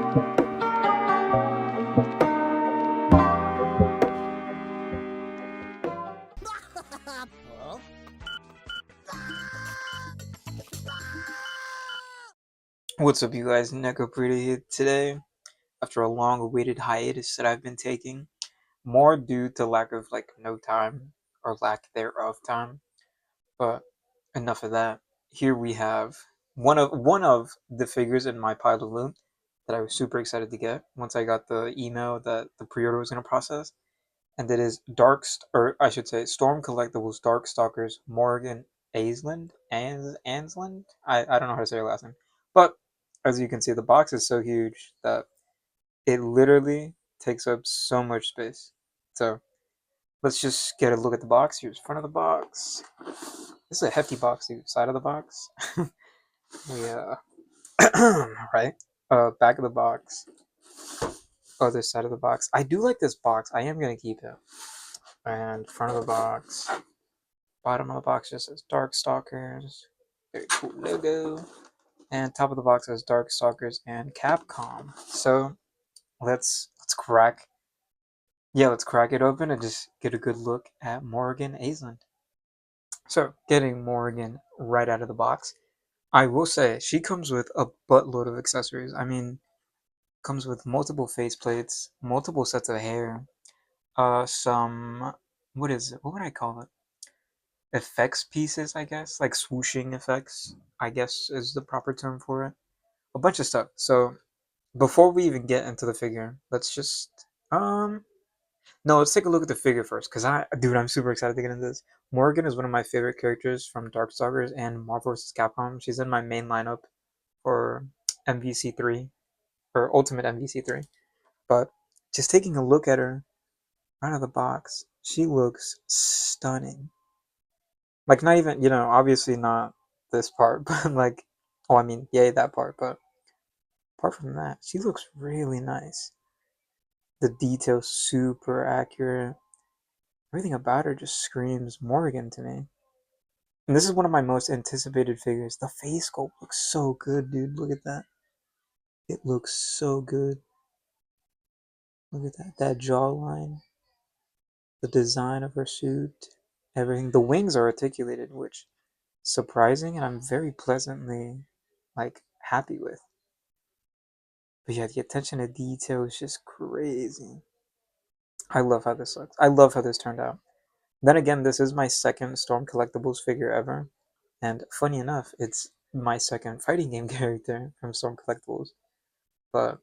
What's up, you guys? Neko Pretty here today. After a long-awaited hiatus that I've been taking, more due to lack of no time or lack thereof time. But enough of that. Here we have one of the figures in my pile of loot that I was super excited to get once I got the email that the pre-order was gonna process, and it is or I should say, Storm Collectibles Darkstalkers Morrigan Ansland. I don't know how to say her last name, but as you can see, the box is so huge that it literally takes up so much space. So let's just get a look at the box. Here's front of the box. This is a hefty box, dude. Side of the box. Yeah. Right. Back of the box. Other side of the box. I do like this box. I am gonna keep it. And front of the box. Bottom of the box just says Darkstalkers. Very cool logo. And top of the box says Darkstalkers and Capcom. So let's crack it open and just get a good look at Morrigan Aisland. So getting Morrigan right out of the box, I will say she comes with a buttload of accessories. I mean, comes with multiple faceplates, multiple sets of hair, some, what is it? What would I call it? Effects pieces, I guess, like swooshing effects, I guess is the proper term for it. A bunch of stuff. So before we even get into the figure, let's just no, let's take a look at the figure first, because I'm super excited to get into this. Morrigan is one of my favorite characters from Darkstalkers and Marvel vs. Capcom. She's in my main lineup for MVC3, or Ultimate MVC3. But just taking a look at her out of the box, she looks stunning. Like, not even, obviously not this part, but oh, I mean, yay, that part, but apart from that, she looks really nice. The detail's super accurate. Everything about her just screams Morrigan to me. And this is one of my most anticipated figures. The face sculpt looks so good, dude. Look at that. It looks so good. Look at that. That jawline. The design of her suit. Everything. The wings are articulated, which is surprising, and I'm very pleasantly happy with. But yeah, the attention to detail is just crazy. I love how this looks. I love how this turned out. Then again, this is my second Storm Collectibles figure ever. And funny enough, it's my second fighting game character from Storm Collectibles. But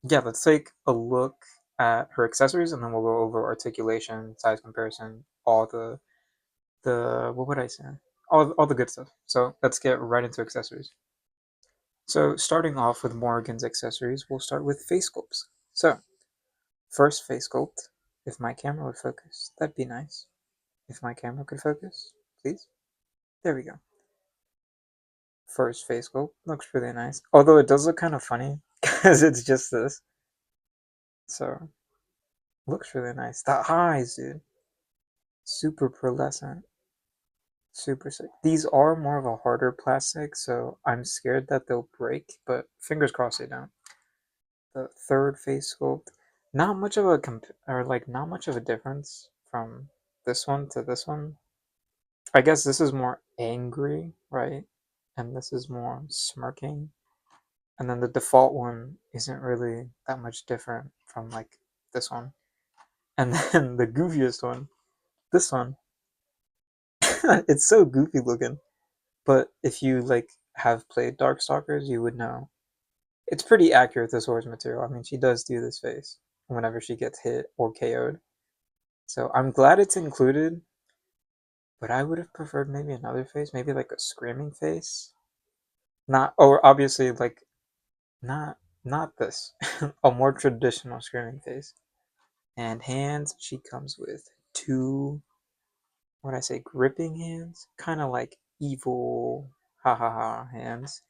yeah, let's take a look at her accessories, and then we'll go over articulation, size comparison, all the what would I say? All the good stuff. So let's get right into accessories. So starting off with Morrigan's accessories, we'll start with face sculpts. So first face sculpt, if my camera would focus, that'd be nice. If my camera could focus, please. There we go. First face sculpt looks really nice. Although it does look kind of funny because it's just this. So looks really nice. The eyes, dude. Super pearlescent. Super sick. These are more of a harder plastic, so I'm scared that they'll break, but fingers crossed they don't. The third face sculpt, not much of a not much of a difference from this one to this one. I guess this is more angry, right? And this is more smirking. And then the default one isn't really that much different from this one. And then the goofiest one, this one, it's so goofy looking. But if you have played Darkstalkers, you would know. It's pretty accurate to source material. I mean, she does do this face whenever she gets hit or KO'd. So I'm glad it's included, but I would have preferred maybe another face, maybe like a screaming face. Not, or obviously not this, a more traditional screaming face. And hands, she comes with two, what I say, gripping hands, kind of like evil, ha ha ha hands.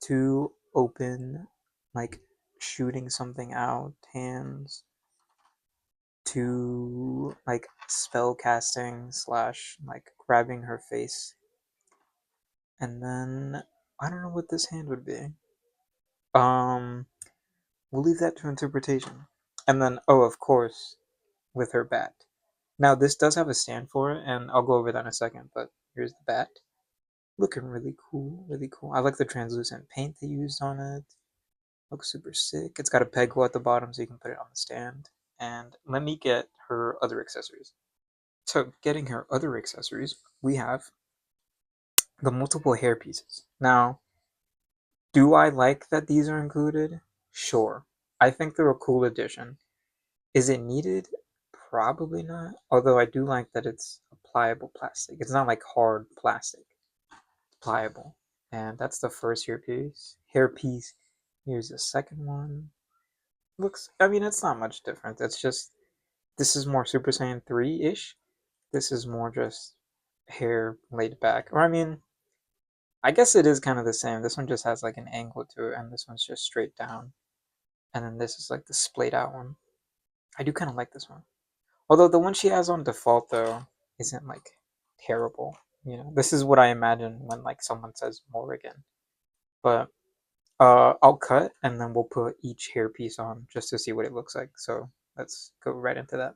Two open, like shooting something out hands. Two spell casting slash grabbing her face. And then I don't know what this hand would be. Um, we'll leave that to interpretation. And then, oh, of course, with her bat. Now, this does have a stand for it, and I'll go over that in a second, but here's the bat. Looking really cool, really cool. I like the translucent paint they used on it. Looks super sick. It's got a peg hole at the bottom so you can put it on the stand. And let me get her other accessories. So, getting her other accessories, we have the multiple hair pieces. Now, do I like that these are included? Sure. I think they're a cool addition. Is it needed? Probably not. Although I do like that it's a pliable plastic. It's not like hard plastic. It's pliable. And that's the first hairpiece. Hairpiece. Here's the second one. Looks, I mean, it's not much different. It's just, this is more Super Saiyan 3-ish. This is more just hair laid back. Or, I mean, I guess it is kind of the same. This one just has like an angle to it, and this one's just straight down. And then this is like the splayed out one. I do kind of like this one. Although the one she has on default though isn't like terrible. You know, this is what I imagine when like someone says Morrigan. But I'll cut and then we'll put each hairpiece on just to see what it looks like. So let's go right into that.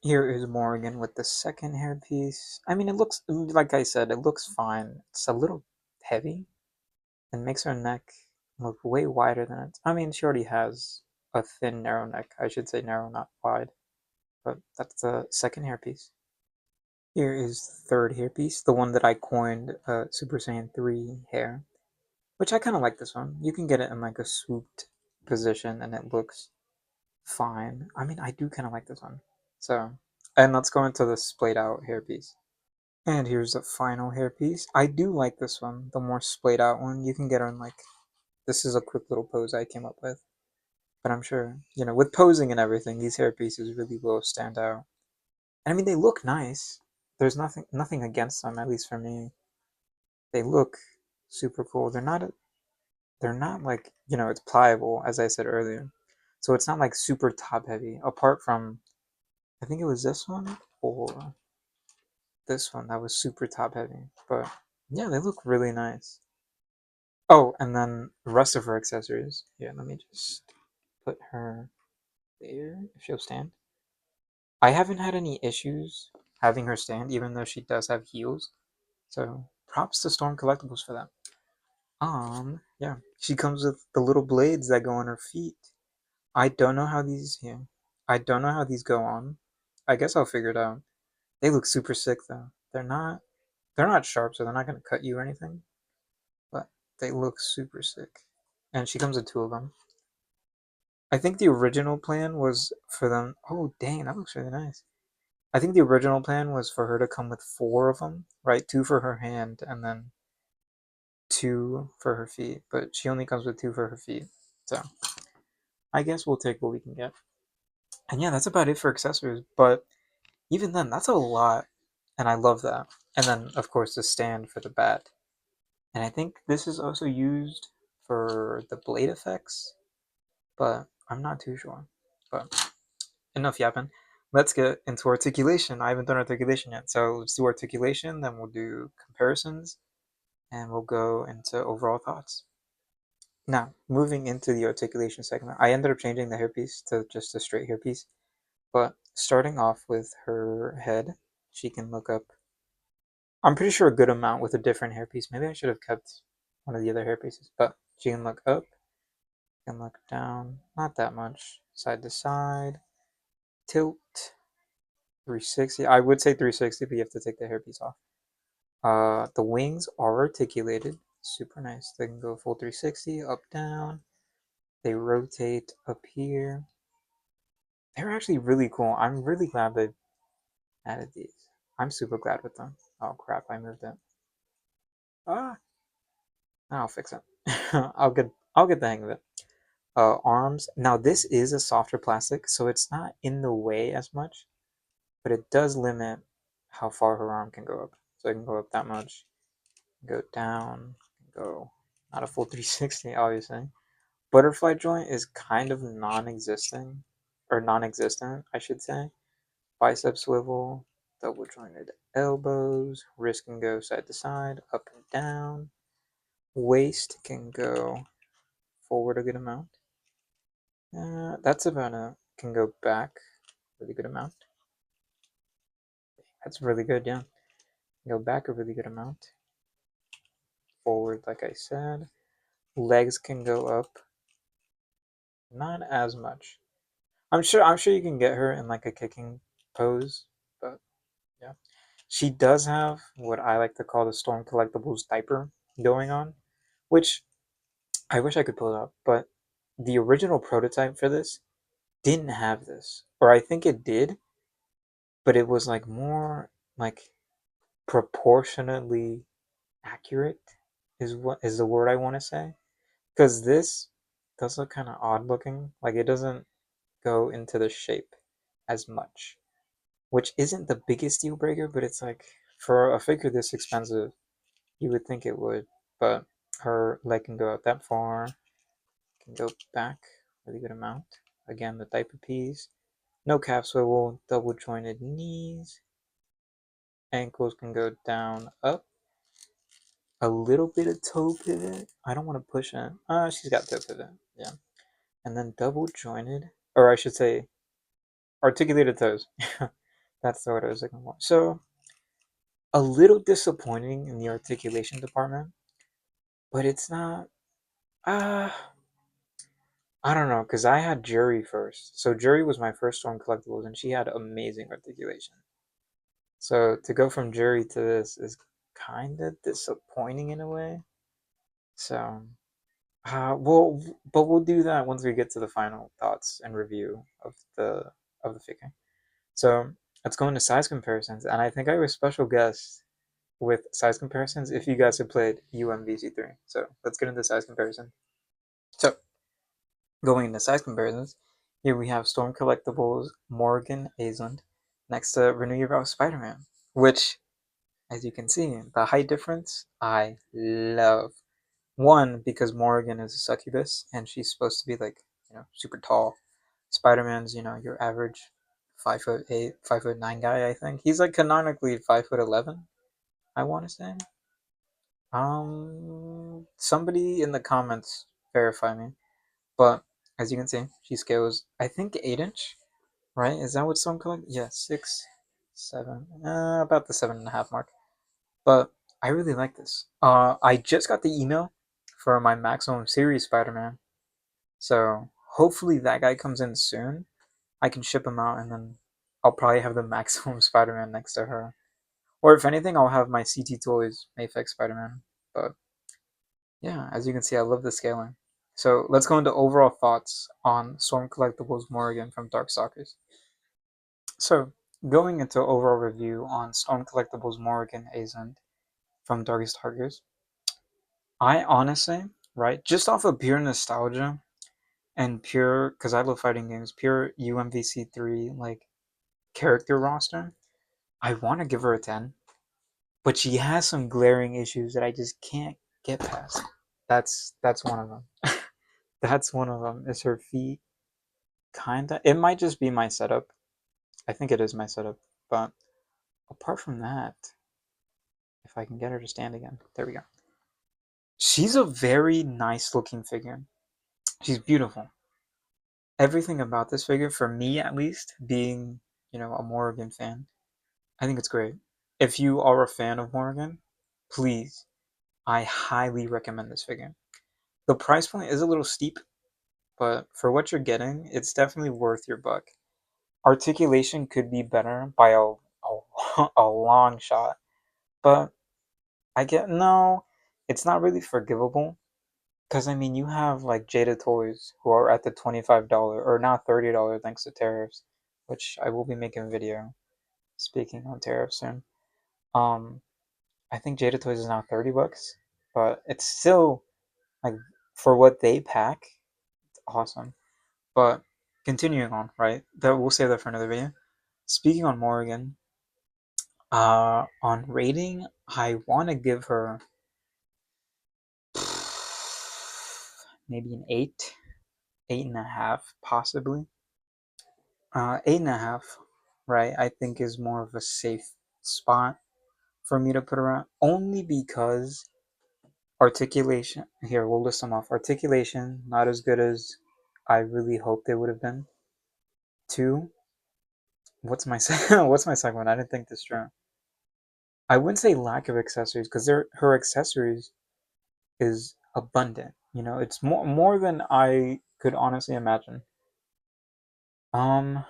Here is Morrigan with the second hairpiece. I mean, it looks, like I said, it looks fine. It's a little heavy and makes her neck look way wider than it. I mean, she already has a thin, narrow neck. I should say narrow, not wide. But that's the second hairpiece. Here is the third hairpiece, the one that I coined Super Saiyan 3 hair, which I kind of like this one. You can get it in like a swooped position and it looks fine. I mean, I do kind of like this one. So, and let's go into the splayed out hairpiece. And here's the final hairpiece. I do like this one, the more splayed out one. You can get on like, this is a quick little pose I came up with. But I'm sure, you know, with posing and everything, these hairpieces really will stand out. And I mean, they look nice. There's nothing against them, at least for me. They look super cool. They're not like, you know, it's pliable, as I said earlier. So it's not like super top heavy. Apart from, I think it was this one or this one that was super top heavy. But yeah, they look really nice. Oh, and then the rest of her accessories. Yeah, let me just put her there if she'll stand. I haven't had any issues having her stand, even though she does have heels. So props to Storm Collectibles for that. Yeah, she comes with the little blades that go on her feet. I don't know how these, yeah, I don't know how these go on. I guess I'll figure it out. They look super sick though. They're not sharp, so they're not gonna cut you or anything. But they look super sick. And she comes with two of them. I think the original plan was for them. Oh dang, that looks really nice. I think the original plan was for her to come with four of them, right? Two for her hand and then two for her feet. But she only comes with two for her feet. So I guess we'll take what we can get. And yeah, that's about it for accessories. But even then, that's a lot. And I love that. And then, of course, the stand for the bat. And I think this is also used for the blade effects, but I'm not too sure. But enough yapping. Let's get into articulation. I haven't done articulation yet. So let's do articulation, then we'll do comparisons, and we'll go into overall thoughts. Now, moving into the articulation segment, I ended up changing the hairpiece to just a straight hairpiece. But starting off with her head, she can look up. I'm pretty sure a good amount with a different hairpiece. Maybe I should have kept one of the other hairpieces. But she can look up, can look down, not that much, side to side, tilt, 360. I would say 360, but you have to take the hairpiece off. The wings are articulated, super nice. They can go full 360, up, down. They rotate up here. They're actually really cool. I'm really glad they added these. I'm super glad with them. Oh crap, I moved it. Ah, I'll fix it. I'll get the hang of it. Arms. Now this is a softer plastic, so it's not in the way as much, but it does limit how far her arm can go up. So it can go up that much, go down, go not a full 360, obviously. Butterfly joint is kind of non-existing, or non-existent, I should say. Bicep swivel, double jointed elbows, wrist can go side to side, up and down. Waist can go forward a good amount. That's about a can go back really good amount. That's really good, yeah. Go back a really good amount. Forward, like I said. Legs can go up, not as much. I'm sure you can get her in like a kicking pose, but yeah. She does have what I like to call the Storm Collectibles diaper going on, which I wish I could pull it up, but the original prototype for this didn't have this. Or I think it did, but it was like more like proportionately accurate is the word I want to say. Because this does look kind of odd looking. Like it doesn't go into the shape as much, which isn't the biggest deal breaker, but it's like for a figure this expensive, you would think it would. But her leg can go out that far, can go back a really good amount. Again, the diaper piece. No calf swivel, double jointed knees. Ankles can go down, up. A little bit of toe pivot. I don't want to push it. She's got toe pivot. Yeah. And then double jointed, or I should say articulated toes. That's the word I was looking for. So a little disappointing in the articulation department, but it's not. Uh, I don't know, because I had Jury first. So Jury was my first Storm Collectibles, and she had amazing articulation. So to go from Jury to this is kind of disappointing in a way. So, but we'll do that once we get to the final thoughts and review of the figure. So let's go into size comparisons, and I think I have a special guest with size comparisons if you guys have played UMVC3. So let's get into size comparison. So going into size comparisons, here we have Storm Collectibles Morrigan Aisland next to Renew Your Vow Spider-Man, which, as you can see, the height difference I love. One, because Morrigan is a succubus and she's supposed to be like, super tall. Spider-Man's, your average 5'8", 5'9" guy, I think. He's like canonically 5'11", I want to say. Somebody in the comments verify me. But as you can see, she scales, I think 8 inch, right? Is that what some collect? Yeah, 6, 7, about the 7.5 mark. But I really like this. I just got the email for my Maximum Series Spider-Man, so hopefully that guy comes in soon. I can ship him out, and then I'll probably have the Maximum Spider-Man next to her. Or if anything, I'll have my CT Toys Mayfix Spider-Man. But yeah, as you can see, I love the scaling. So let's go into overall thoughts on Storm Collectibles Morrigan from Darkstalkers. So going into overall review on Storm Collectibles Morrigan Azent from Darkstalkers, I honestly, right, just off of pure nostalgia and pure, because I love fighting games, pure UMVC3 like character roster, I want to give her a 10, but she has some glaring issues that I just can't get past. That's one of them. That's one of them. Is her feet kinda? It might just be my setup. I think it is my setup. But apart from that, if I can get her to stand again, there we go. She's a very nice looking figure. She's beautiful. Everything about this figure, for me at least, being a Morrigan fan, I think it's great. If you are a fan of Morrigan, please, I highly recommend this figure. The price point is a little steep, but for what you're getting, it's definitely worth your buck. Articulation could be better by a long shot, but I get no, it's not really forgivable. Because I mean, you have like Jada Toys who are at the $25 or now $30 thanks to tariffs, which I will be making a video speaking on tariffs soon. Um, I think Jada Toys is now $30, but it's still like for what they pack, it's awesome. But continuing on, right? That we'll save that for another video. Speaking on Morrigan, on rating, I want to give her maybe an 8, 8.5, possibly. 8.5, right? I think is more of a safe spot for me to put around, only because articulation. Here, we'll list them off. Articulation, not as good as I really hoped they would have been. Two, what's my second? What's my second one? I didn't think this through. I wouldn't say lack of accessories because her accessories is abundant. You know, it's more than I could honestly imagine. Um,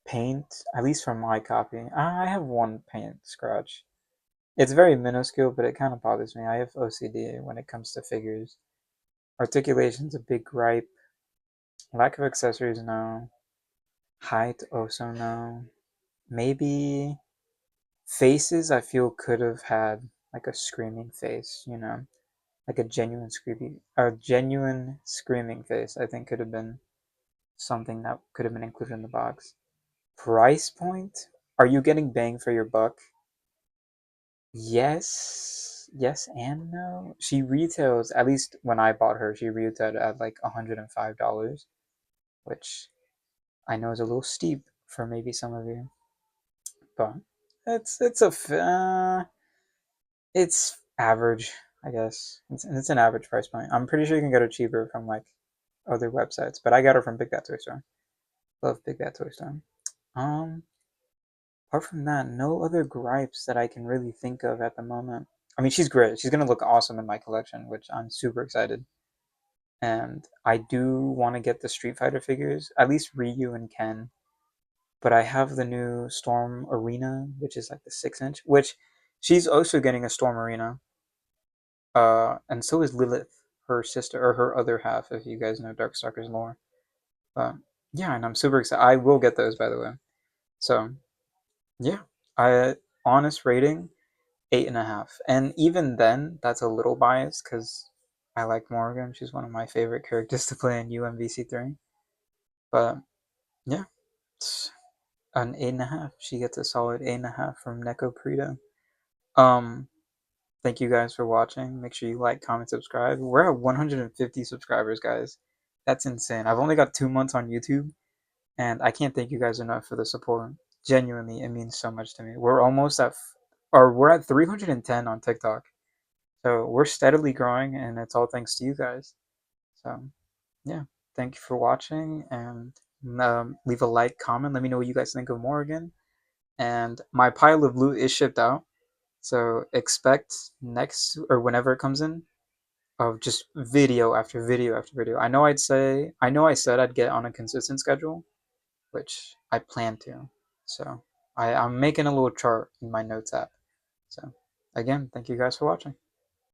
paint, at least for my copy. I have one paint scratch. It's very minuscule, but it kind of bothers me. I have OCD when it comes to figures. Articulation's a big gripe. Lack of accessories, no. Height, also no. Maybe faces, I feel could have had like a screaming face, you know, like a genuine screaming face. I think could have been something that could have been included in the box. Price point? Are you getting bang for your buck? Yes and no. She retails, at least when I bought her, she retailed at like $105, which I know is a little steep for maybe some of you, but it's average, I guess. It's an average price point. I'm pretty sure you can get it cheaper from like other websites, but I got her from Big Bad Toy Store. Love Big Bad Toy Store. Um, Apart from that, no other gripes that I can really think of at the moment. I mean, she's great. She's gonna look awesome in my collection, which I'm super excited. And I do want to get the Street Fighter figures, at least Ryu and Ken. But I have the new Storm Arena, which is like the 6 inch, which she's also getting a Storm Arena. And so is Lilith, her sister or her other half, if you guys know Darkstalkers lore. But yeah, and I'm super excited. I will get those, by the way. So yeah, I honest rating 8.5, and even then, that's a little biased because I like Morrigan. She's one of my favorite characters to play in UMVC3. But yeah, it's an 8.5. She gets a solid 8.5 from Neko Prito. Um, Thank you guys for watching. Make sure you like, comment, subscribe. We're at 150 subscribers, guys. That's insane. I've only got 2 months on YouTube, and I can't thank you guys enough for the support. Genuinely, it means so much to me. We're almost at, or we're at 310 on TikTok. So we're steadily growing, and it's all thanks to you guys. So yeah, thank you for watching, and leave a like, comment. Let me know what you guys think of Morrigan. And my pile of loot is shipped out. So expect next or whenever it comes in of just video after video after video. I know I said I'd get on a consistent schedule, which I plan to. So I'm making a little chart in my notes app. So again, thank you guys for watching.